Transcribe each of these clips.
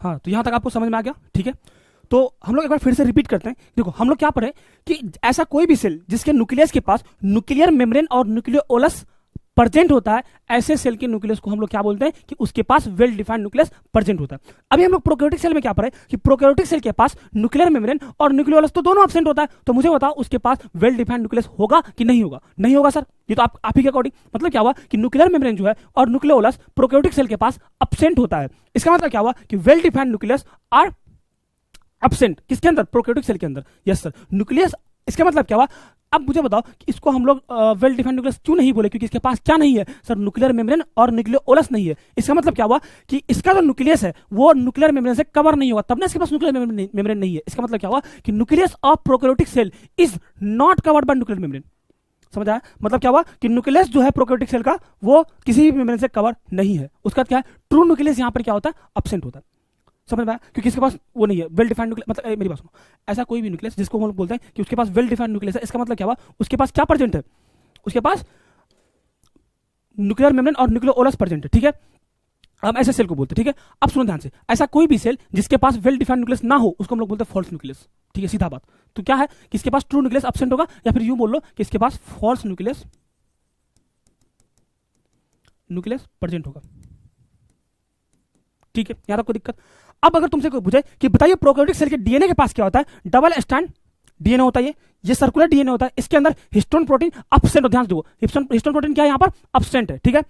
हाँ, तो यहाँ तक आपको समझ में आ गया, ठीक है। तो हम लोग एक बार फिर से रिपीट करते हैं। देखो हम लोग क्या पढ़े कि ऐसा कोई भी सेल जिसके न्यूक्लियस के पास न्यूक्लियर मेम्ब्रेन और न्यूक्लियोलस प्रेजेंट होता है, ऐसे सेल के न्यूक्लियस को हम लोग क्या बोलते हैं कि उसके पास वेल डिफाइंड न्यूक्लियस प्रेजेंट होता है। अभी हम लोग प्रोकैरियोटिक सेल में क्या पढ़े कि प्रोकैरियोटिक सेल के पास न्यूक्लियर मेम्ब्रेन और न्यूक्लियोलस तो दोनों एब्सेंट होता है। तो मुझे बताओ उसके पास वेल डिफाइंड न्यूक्लियस होगा कि नहीं होगा? नहीं होगा सर, ये तो आप ही के अकॉर्डिंग। मतलब क्या हुआ कि न्यूक्लियर मेम्ब्रेन जो है और न्यूक्लियोलस प्रोकैरियोटिक सेल के पास एब्सेंट होता है। इसका मतलब क्या हुआ कि well defined nucleus are absent किसके अंदर? प्रोकैरियोटिक सेल के अंदर। Yes sir, nucleus. इसका मतलब क्या हुआ? अब मुझे बताओ कि इसको हम लोग वेल डिफाइंड न्यूक्लियस क्यों नहीं बोले? क्योंकि इसके पास क्या नहीं है सर? न्यूक्लियर मेम्ब्रेन और न्यूक्लियोलस नहीं है। इसका मतलब क्या हुआ कि इसका जो न्यूक्लियस है वो न्यूक्लियर मेम्ब्रेन से कवर नहीं होगा, तब ना इसके पास न्यूक्लियर मेम्ब्रेन नहीं है। इसका मतलब क्या हुआ कि nucleus of prokaryotic cell is not covered by nuclear membrane. समझ आया? मतलब क्या हुआ कि न्यूक्लियस जो है प्रोकैरियोटिक सेल का वो किसी भी मेम्ब्रेन से कवर नहीं है। उसका क्या है? ट्रू न्यूक्लियस यहाँ पर क्या होता है? एब्सेंट होता है। समझ में आया? क्योंकि इसके पास वो नहीं है वेल डिफाइंड न्यूक्लियस। मतलब मेरी बात सुनो, ऐसा कोई भी न्यूक्लियस जिसको हम लोग बोलते हैं कि उसके पास वेल डिफाइंड न्यूक्लियस है, इसका मतलब क्या हुआ? उसके पास क्या प्रेजेंट है? उसके पास न्यूक्लियर मेम्ब्रेन और न्यूक्लियोलस प्रेजेंट है, ठीक है। हम ऐसे सेल को बोलते हैं, ठीक है। अब सुनो ध्यान से, ऐसा कोई भी सेल जिसके पास वेल डिफाइंड न्यूक्लियस ना हो उसको हम लोग बोलते हैं फॉल्स न्यूक्लियस, ठीक है। सीधा बात। तो क्या है कि इसके पास ट्रू न्यूक्लियस एब्सेंट होगा, या फिर यूं बोल लो कि इसके पास फॉल्स न्यूक्लियस प्रेजेंट होगा, ठीक है। यहां तक कोई दिक्कत? अब अगर तुमसे कोई पूछे कि बताइए प्रोकैरियोटिक सेल के डीएनए के पास क्या होता है? डबल स्ट्रैंड डीएनए होता है, ये सर्कुलर डीएनए होता है। इसके अंदर हिस्टोन प्रोटीन एब्सेंट हो, ध्यान दो। हिस्टोन प्रोटीन क्या है यहाँ पर? एब्सेंट है, ठीक है।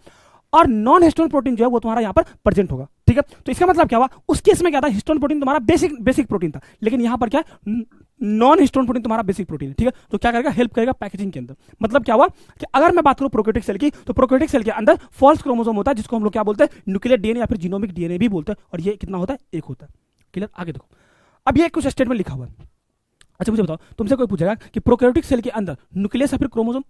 और नॉन हिस्टोन प्रोटीन जो है वो तुम्हारा यहाँ पर प्रेजेंट होगा, ठीक है। तो इसका मतलब क्या हुआ? उस केस में क्या था? हिस्टोन प्रोटीन तुम्हारा बेसिक प्रोटीन था, लेकिन यहाँ पर क्या है? नॉन हिस्टोन प्रोटीन तुम्हारा बेसिक प्रोटीन है, ठीक है। तो क्या करेगा? हेल्प करेगा पैकेजिंग के अंदर। मतलब क्या हुआ कि अगर मैं बात करूं प्रोकैरियोटिक सेल की, तो प्रोकैरियोटिक सेल के अंदर फॉल्स क्रोमोसोम होता है, जिसको हम लोग क्या बोलते हैं? न्यूक्लियर डीएनए या फिर जीनोमिक डीएनए भी बोलते हैं। और ये कितना होता है? एक होता है। क्लियर? आगे देखो, अब ये कुछ स्टेटमेंट लिखा हुआ है। अच्छा मुझे बताओ, तुमसे कोई पूछेगा कि प्रोकैरियोटिक सेल के अंदर न्यूक्लियस या फिर क्रोमोसोम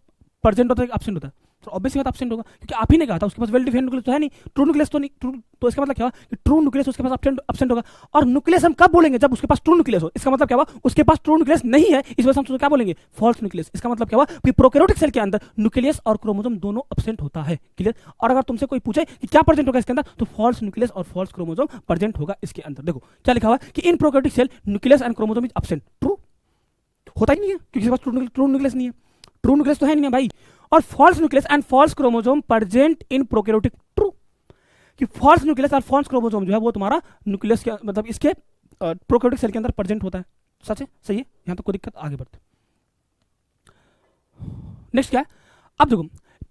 प्रेजेंट होता है कि एब्सेंट होता है? तो ऑब्वियसली बात एब्सेंट होगा, क्योंकि आप ही ने कहा था उसके पास वेल डिफाइंड न्यूक्लियस तो है नहीं, ट्रू न्यूक्लियस तो नहीं। तो इसका मतलब क्या हुआ कि ट्रू न्यूक्लियस उसके पास एब्सेंट होगा। और न्यूक्लियस हम कब बोलेंगे? जब उसके पास ट्रू न्यूक्लियस हो। इसका मतलब क्या हुआ? उसके पास ट्रू न्यूक्लियस नहीं है, इस वजह से हम क्या बोलेंगे? False nucleus. इसका मतलब क्या हुआ कि प्रोकैरियोटिक सेल के अंदर न्यूक्लियस और क्रोमोसोम दोनों एब्सेंट होता है। क्लियर? और अगर तुमसे कोई पूछे कि क्या प्रेजेंट होगा इसके अंदर, तो फॉल्स न्यूक्लियस और फॉल्स क्रोमोसोम प्रेजेंट होगा इसके अंदर। देखो क्या लिखा हुआ है कि in prokaryotic cell nucleus and chromosome is absent. True होता ही नहीं है, क्योंकि इसके पास ट्रू न्यूक्लियस नहीं है। ट्रू न्यूक्लियस तो है नहीं भाई। और false nucleus and false chromosome present in prokaryotic. True कि फॉल्स न्यूक्लियस और फॉल्स क्रोमोसोम जो है वो तुम्हारा न्यूक्लियस के मतलब इसके प्रोकैरियोटिक सेल के अंदर प्रेजेंट होता है। सच है? सही है? यहां तो कोई दिक्कत? आगे बढ़ते। नेक्स्ट क्या है? अब देखो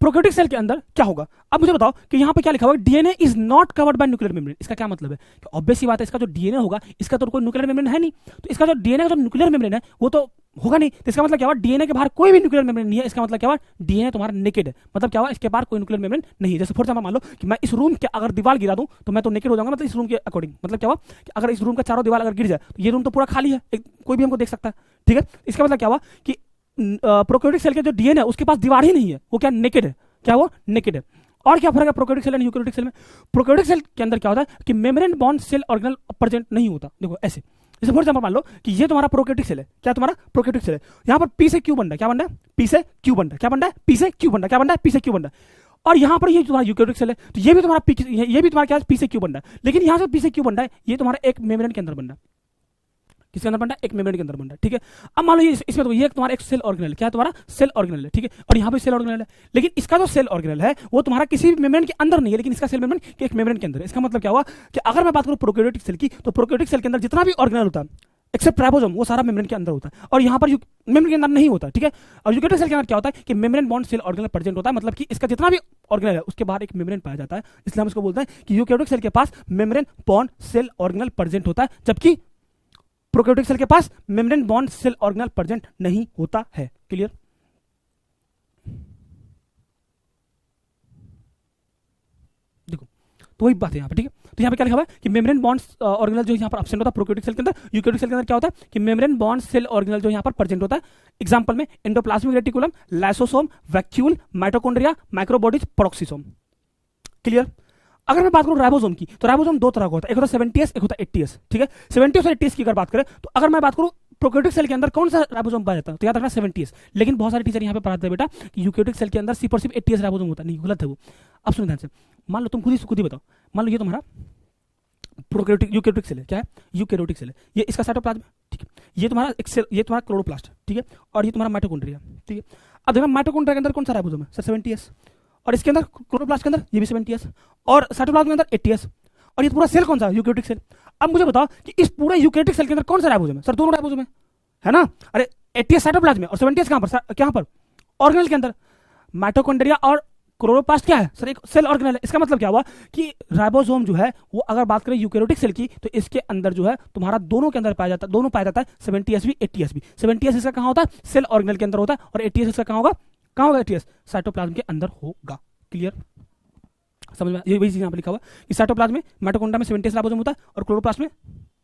प्रोकैरियोटिक सेल के अंदर क्या होगा। अब मुझे बताओ कि यहाँ पे क्या लिखा हुआ है? DNA is not covered by nuclear membrane. इसका क्या मतलब है? कि ऑब्वियस सी बात है, इसका जो डीएनए होगा इसका तो कोई न्यूक्लियर मेम्ब्रेन है नहीं। तो इसका जो डीएनए का जो न्यूक्लियर मेम्ब्रेन है वो तो होगा नहीं। तो इसका मतलब क्या हुआ? डीएनए के बाहर कोई भी न्यूक्लियर मेम्ब्रेन नहीं है। इसका मतलब क्या हुआ? डीएनए तुम्हारा नेकेड है। मतलब क्या हुआ? इसके बाहर कोई न्यूक्लियर मेम्ब्रेन नहीं है। जैसे फॉर एग्जांपल मान लो कि मैं इस रूम के अगर दीवार गिरा दूं तो मैं तो नेकेड हो जाऊंगा, मतलब इस रूम के अकॉर्डिंग। मतलब क्या हुआ कि अगर इस रूम का चारों दीवार अगर गिर जाए तो ये रूम तो पूरा खाली है, कोई भी हमको देख सकता है, ठीक है। इसका मतलब क्या हुआ कि प्रोकैरियोटिक सेल के जो डीएनए है उसके पास दीवार ही नहीं है, वो क्या? नेकेड है। क्या वो? नेकेड है। और क्या फर्क है प्रोकैरियोटिक सेल और यूकैरियोटिक सेल में? प्रोकैरियोटिक सेल के अंदर क्या होता है कि membrane bond cell organelle present नहीं होता। देखो ऐसे, जैसे फॉर एग्जांपल मान लो कि ये तुम्हारा प्रोकैरियोटिक सेल है। क्या तुम्हारा? प्रोकैरियोटिक सेल है। यहाँ पर पी से क्यू बन रहा है। क्या बन रहा है? पी से क्यू बन रहा है। क्या बन रहा है? पी से क्यू बन रहा है। क्या बन रहा है? पी से क्यू बन रहा है। और यहाँ पर ये तुम्हारा यूकैरियोटिक सेल है, तो ये भी तुम्हारा ये भी तुम्हारा क्या? पी से क्यू बन रहा है। लेकिन यहाँ से पी से क्यू बन रहा है, ये तुम्हारा एक मेम्ब्रेन के अंदर बन रहा है। किसके अंदर बन रहा है? एक मेम्ब्रेन के अंदर बन रहा है, ठीक है। अब मान लो इसमें तो ये तुम्हारा एक सेल ऑर्गेनल है। क्या है तुम्हारा? सेल ऑर्गेनल है, ठीक है। और यहाँ पे सेल ऑर्गेनल है, लेकिन इसका जो सेल ऑर्गेनल है वो तुम्हारा किसी भी मेम्ब्रेन के अंदर नहीं है, लेकिन इसका सेल मेम्ब्रेन एक मेम्ब्रेन के अंदर है। इसका मतलब क्या हुआ कि अगर मैं बात करूं प्रोकैरियोटिक सेल की, तो प्रोकैरियोटिक सेल के अंदर जितना भी ऑर्गेनल होता है एक्सेप्ट राइबोसोम, वो सारा मेम्ब्रेन के अंदर होता है। और यहाँ पर मेम्ब्रेन के अंदर नहीं होता, ठीक है। और यूकैरियोटिक सेल के अंदर क्या होता है कि membrane bond cell organelle present होता है। मतलब कि इसका जितना भी ऑर्गेनल है उसके बाहर एक मेम्ब्रेन पाया जाता है। इसलिए हम इसको बोलते हैं कि यूकैरियोटिक सेल के पास membrane bond cell organelle present होता है, जबकि प्रोकैरियोटिक सेल के पास membrane bond cell organelle present नहीं होता है। क्लियर? देखो तो वही बात है यहाँ पे, ठीक है। तो यहाँ पे क्या लिखा हुआ है कि मेम्ब्रेन बॉन्ड ऑर्गेनल जो यहाँ पर एब्सेंट होता है प्रोकैरियोटिक सेल के अंदर। यूकैरियोटिक सेल के अंदर क्या होता है कि मेम्ब्रेन बॉन्ड सेल ऑर्गेनल जो यहाँ पर प्रेजेंट होता है। एग्जांपल में endoplasmic reticulum, lysosome, vacuole, mitochondria, microbodies, peroxisome. Clear? अगर मैं बात करूं राइबोसोम की, तो राइबोसोम दो तरह का होता है, एक होता है 70S, एक होता है 80S, ठीक है। 70S और 80S की अगर बात करें, तो अगर मैं बात करूं प्रोकैरियोटिक सेल के अंदर कौन सा राइबोसोम पाया जाता है, तो याद रखना 70S। लेकिन बहुत सारे टीचर यहाँ पे पढ़ाते हैं बेटा कि यूकैरियोटिक सेल के अंदर सिर्फ और सिर्फ 80S राइबोसोम होता है। नहीं, गलत है वो। अब सुनो ध्यान से, मान लो तुम खुद ही बताओ, मान लो ये तुम्हारा प्रोकैरियोटिक यूकैरियोटिक सेल है। क्या है? यूकैरियोटिक सेल है। ये इसका साइटोप्लाज्म है, ठीक है। ये तुम्हारा एक सेल, ये तुम्हारा क्लोरोप्लास्ट है, ठीक है। और ये तुम्हारा माइटोकॉन्ड्रिया, ठीक है। अब देखो माइटोकॉन्ड्रिया के अंदर कौन सा राइबोसोम है? Sir 70S। और इसके अंदर क्लोरोप्लास्ट के अंदर ये भी 70S और साइटोप्लाज्म के अंदर 80S। और ये पूरा सेल कौन सा है? Eukaryotic cell. अब मुझे बताओ कि इस पूरे यूकैरियोटिक सेल के अंदर कौन सा राइबोसोम है? सर दोनों राइबोसोम है ना। अरे 80S साइटोप्लाज्म में और 70S कहां पर? कहां पर? ऑर्गेनेल के अंदर। माइटोकॉन्ड्रिया और क्लोरोप्लास्ट क्या है? सर एक सेल ऑर्गेनेल है। इसका मतलब क्या हुआ कि राइबोसोम जो है वो अगर बात करें यूकैरियोटिक सेल की तो इसके अंदर जो है तुम्हारा दोनों के अंदर पाया जाता है, दोनों पाया जाता है, 70S भी 80S भी। 70S इसका कहां होता है? सेल ऑर्गेनेल के अंदर होता है। और 80S इसका कहां होगा? कहां होगा 80S? साइटोप्लाज्म के अंदर होगा। क्लियर? समझ में? ये वही चीज यहां पर लिखा हुआ कि साइटोप्लाज्म में माइटोकॉन्ड्रिया में 70S राइबोसोम होता है और क्लोरोप्लास्ट में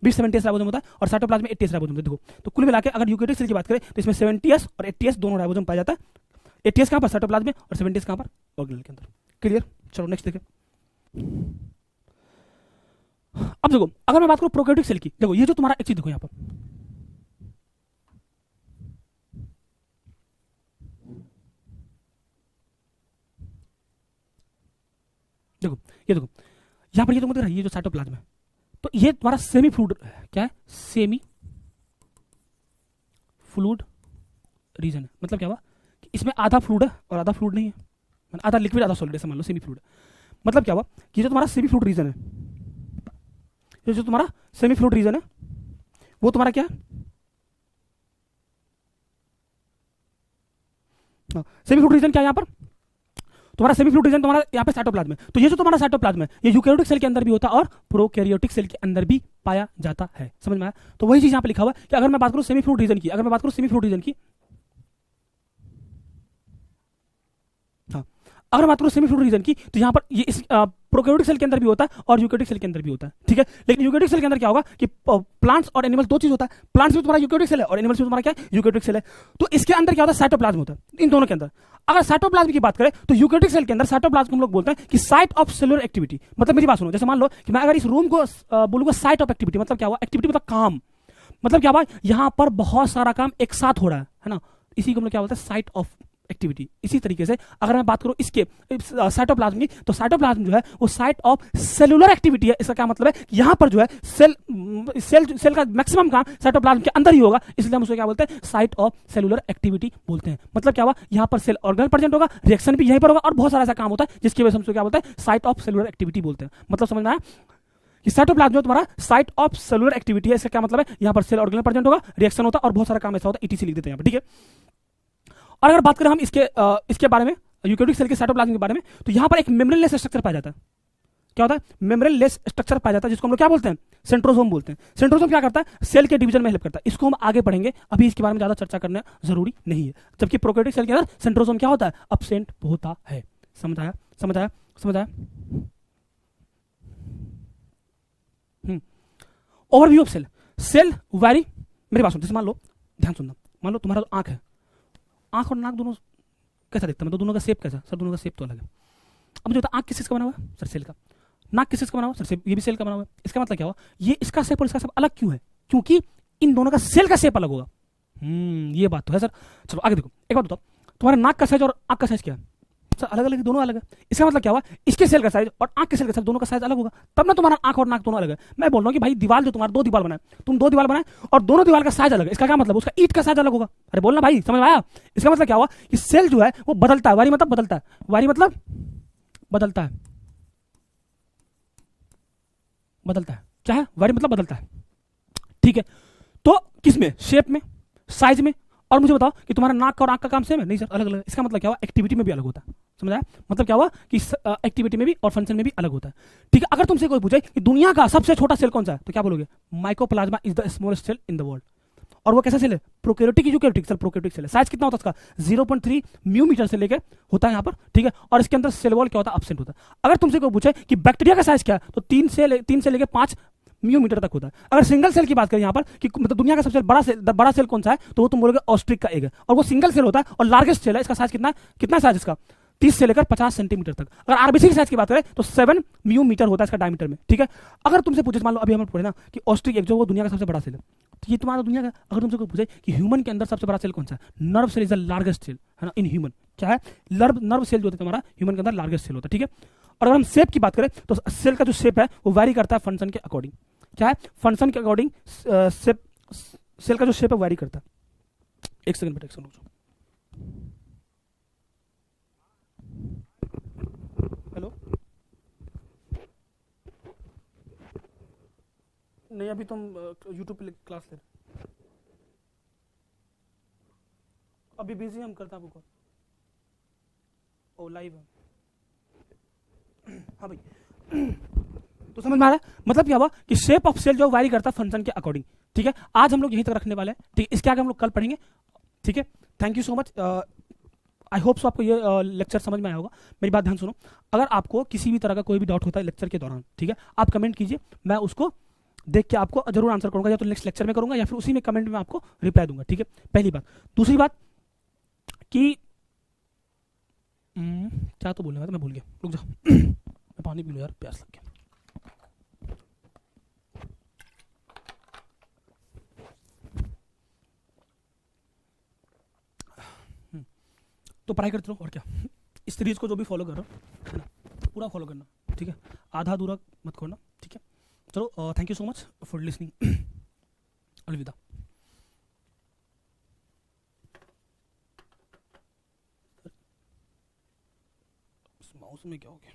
भी 70S राइबोसोम होता है और साइटोप्लाज्म में 80S राइबोसोम होता है। देखो तो कुल मिलाकर अगर यूकैरियोटिक सेल की बात करें तो इसमें 70S और 80S दोनों राइबोसोम पाया जाता है। 80S कहां पर? साइटोप्लाज्म में। और 70S कहां पर? ऑर्गेनेल के अंदर। क्लियर? चलो नेक्स्ट देखें। अब देखो अगर मैं बात करूं प्रोकैरियोटिक सेल की, देखो ये जो तुम्हारा एक चीज देखो यहां पर, देखो ये देखो यहां पर ये तुमको दिख रहा है, ये जो साइटोप्लाज्म है तो ये तुम्हारा सेमी फ्लूइड क्या है? सेमी फ्लूइड रीजन है। मतलब क्या हुआ कि इसमें आधा फ्लूइड है और आधा फ्लूइड नहीं है, आधा लिक्विड आधा सॉलिड है, मान लो सेमी फ्लूइड। मतलब क्या हुआ कि जो तुम्हारा सेमी फ्लूइड रीजन है, ये जो तुम्हारा सेमी फ्लूइड रीजन है वो तुम्हारा क्या है? सेमी फ्लूइड रीजन क्या है? यहां पर तुम्हारा सेमी फ्लूइड रीजन तुम्हारा यहाँ पे साइटोप्लाज्म है। तो ये जो तुम्हारा साइटोप्लाज्म है ये यूकैरियोटिक सेल के अंदर भी होता है और प्रोकैरियोटिक सेल के अंदर भी पाया जाता है। समझ में आया? तो वही चीज यहाँ पे लिखा हुआ है कि अगर मैं बात करूं सेमी फ्लूइड रीजन की, अगर मैं बात करूं सेमी फ्लूइड रीजन की, हाँ अगर बात करूं सेमी फ्लूइड रीजन की तो यहाँ पर ये इस प्रोकैरियोटिक सेल के अंदर भी होता है और यूकैरियोटिक सेल के अंदर भी होता है, ठीक है। लेकिन यूकैरियोटिक सेल के अंदर क्या होगा कि प्लांट्स और एनिमल्स दो चीज होता है। प्लांट्स में तुम्हारा यूकैरियोटिक सेल है और एनिमल्स में तुम्हारा क्या है? यूकैरियोटिक सेल है। तो इसके अंदर क्या होता है? साइटोप्लाज्म होता है इन दोनों के अंदर। अगर साइटोप्लाज्म की बात करें तो यूकैरियोटिक सेल के अंदर साइटोप्लाज्म को हम लोग बोलते हैं कि साइट ऑफ सेलुलर एक्टिविटी। मतलब मेरी बात सुनो, जैसे मान लो कि मैं अगर इस रूम को बोलूंगा साइट ऑफ एक्टिविटी, मतलब क्या हुआ? एक्टिविटी मतलब काम, मतलब क्या हुआ? यहां पर बहुत सारा काम एक साथ हो रहा है ना, इसी को हम लोग क्या बोलते हैं? Site of activity. इसी तरीके से अगर मैं बात करूं इसके साइटोप्लाज्म की तो साइटोप्लाज्म जो है वो साइट ऑफ सेलुलर एक्टिविटी है। इसका क्या मतलब है? यहां पर जो है सेल का मैक्सिमम काम साइटोप्लाज्म के अंदर ही होगा, इसलिए हम उसको क्या बोलते हैं? साइट ऑफ सेलुलर एक्टिविटी बोलते हैं। मतलब क्या हुआ? यहां पर सेल ऑर्गेनल प्रेजेंट होगा, रिएक्शन भी यहीं पर होगा और बहुत सारा ऐसा काम होता है जिसकी वजह से हम उसको क्या बोलते हैं? साइट ऑफ सेलुलर एक्टिविटी बोलते हैं। मतलब समझ में आया कि साइटोप्लाज्म जो तुम्हारा साइट ऑफ सेलुलर एक्टिविटी है। इसका क्या मतलब है? यहां पर सेल ऑर्गेनल प्रेजेंट होगा, रिएक्शन होता है और बहुत सारा काम ऐसा होता है, ETC लिख देते हैं यहां पर, ठीक है। और अगर बात करें हम इसके बारे में, यूकैरियोटिक सेल के साइटोप्लाज्म के बारे में, तो यहां पर एक मेम्ब्रेनलेस स्ट्रक्चर पाया जाता है। क्या होता है? मेम्ब्रेनलेस स्ट्रक्चर पाया जाता है जिसको हम लोग क्या बोलते हैं? सेंट्रोसोम बोलते हैं। सेंट्रोसोम क्या करता है? सेल के डिवीजन में हेल्प करता है। इसको हम आगे पढ़ेंगे, अभी इसके बारे में ज्यादा चर्चा करना जरूरी नहीं है। जबकि प्रोकैरियोटिक सेल के अंदर सेंट्रोसोम क्या होता है? अब्सेंट होता है। समझ आया? समझ आया? समझ आया? Overview of cell. Cell very, मेरी बात सुनो, जैसे मान लो, ध्यान सुनना, मान लो तुम्हारा आंख है, आंख और नाक दोनों कैसा दिखता है? मतलब दोनों का शेप कैसा? सर दोनों का शेप तो अलग है। अब मुझे बता, आंख किस चीज का बना हुआ है? सर सेल का। नाक किस चीज का बना हुआ है? सर ये भी सेल का बना हुआ है। इसका मतलब क्या हुआ? ये इसका शेप और इसका शेप अलग क्यों है? क्योंकि इन दोनों का सेल का शेप अलग होगा। ये बात तो है सर। चलो आगे देखो, एक बात बताओ, तुम्हारा नाक का साइज और आंख का साइज क्या है? सर अलग अलग, दोनों अलग है। इसका मतलब क्या हुआ? इसके सेल का साइज और आंख के सेल का साइज दोनों का साइज अलग होगा, तब ना तुम्हारा आंख और नाक दोनों अलग है। मैं बोल रहा हूँ कि भाई दीवार जो तुम्हारा दो दीवार बनाए, तुम दो दीवार बनाए और दोनों दीवार का साइज अलग है, इसका क्या मतलब? उसका ईंट का साइज अलग होगा। अरे बोलना भाई, समझ में आया? इसका मतलब क्या हुआ कि सेल जो है वो बदलता है। वारी मतलब बदलता है, वारी मतलब बदलता है, बदलता है। क्या है? वारी मतलब बदलता है, ठीक है। तो किसमें? शेप में, साइज में। और मुझे बताओ कि तुम्हारा नाक और आंख का काम सेम है? नहीं सर, अलग अलग है। इसका मतलब क्या हुआ? एक्टिविटी में भी अलग होता है। समझ आया? मतलब क्या हुआ कि एक्टिविटी में भी और फंक्शन में भी अलग होता है, ठीक है। अगर तुमसे कोई पूछे कि दुनिया का सबसे छोटा सेल कौन सा है तो क्या बोलोगे? Mycoplasma is the smallest cell in the world. और वो कैसा सेल है? Prokaryotic eukaryotic cell, prokaryotic cell है। साइज कितना होता है इसका? 0.3 म्यूमीटर से लेकर होता है यहाँ पर, ठीक है। और इसके अंदर सेल वॉल क्या होता है? एब्सेंट होता है। अगर तुमसे कोई पूछे कि बैक्टीरिया का साइज क्या है तो 3 से लेकर 5 म्यूमीटर तक होता है। अगर सिंगल सेल की बात करें यहाँ पर कि मतलब दुनिया का सबसे बड़ा सेल कौन सा है तो वो तुम बोलोगे ऑस्ट्रिक का एग है, और वो सिंगल सेल होता है और लार्जेस्ट सेल है। इसका साइज कितना है? कितना साइज इसका? 30 से लेकर 50 सेंटीमीटर तक। अगर आरबीसी की साइज की बात करें तो 7 म्यूमीटर होता है इसका डायमीटर में, ठीक है। अगर तुमसे पूछे, मान लो अभी हम पढ़े ना कि ऑस्ट्रिक एग जो वो दुनिया का सबसे बड़ा सेल है, तो ये तुम्हारा दुनिया का। अगर तुमसे कोई पूछे कि ह्यूमन के अंदर सबसे बड़ा सेल कौन सा है? Nerve cell is the largest cell, है ना, इन ह्यूमन। क्या है? नर्व सेल जो होता है तुम्हारा ह्यूमन के अंदर लार्जेस्ट सेल होता है, ठीक है। और अगर हम शेप की बात करें तो सेल का जो शेप है वो वैरी करता है फंक्शन के अकॉर्डिंग। क्या है? फंक्शन के अकॉर्डिंग शेप, सेल का जो शेप है वैरी करता है। एक सेकंड बेटा, एक सेकंड रुक जाओ। हेलो, नहीं अभी तुम यूट्यूब पे क्लास ले रहे, अभी बिजी हम करते हैं आपको कॉल। ओ लाइव है, हाँ भाई। तो समझ में आ रहा है मतलब क्या हुआ कि शेप ऑफ सेल जो वैरी करता है फंक्शन के अकॉर्डिंग। ठीक है, आज हम लोग यहीं तक रखने वाले हैं। ठीक है, इसके आगे हम लोग कल पढ़ेंगे। ठीक है, thank you so much. I hope so आपको ये लेक्चर समझ में आया होगा। मेरी बात ध्यान सुनो, अगर आपको किसी भी तरह का कोई भी डाउट होता है लेक्चर के दौरान, ठीक है, आप कमेंट कीजिए, मैं उसको देख के आपको जरूर आंसर करूंगा, या तो नेक्स्ट लेक्चर में करूंगा या फिर उसी में कमेंट में आपको रिप्लाई दूंगा। ठीक है, पहली बात। दूसरी बात कि क्या तो बोलने वाला था, मैं भूल गया, रुक जा। मैं पानी पी लूं यार, प्यास लग गया। तो पढ़ाई करते रहो और क्या, इस सीरीज को जो भी फॉलो कर रहा हो है ना, पूरा फॉलो करना। ठीक है, आधा अधूरा मत करना। ठीक है, चलो, thank you so much for listening. अलविदा। माउस में क्या हो गया?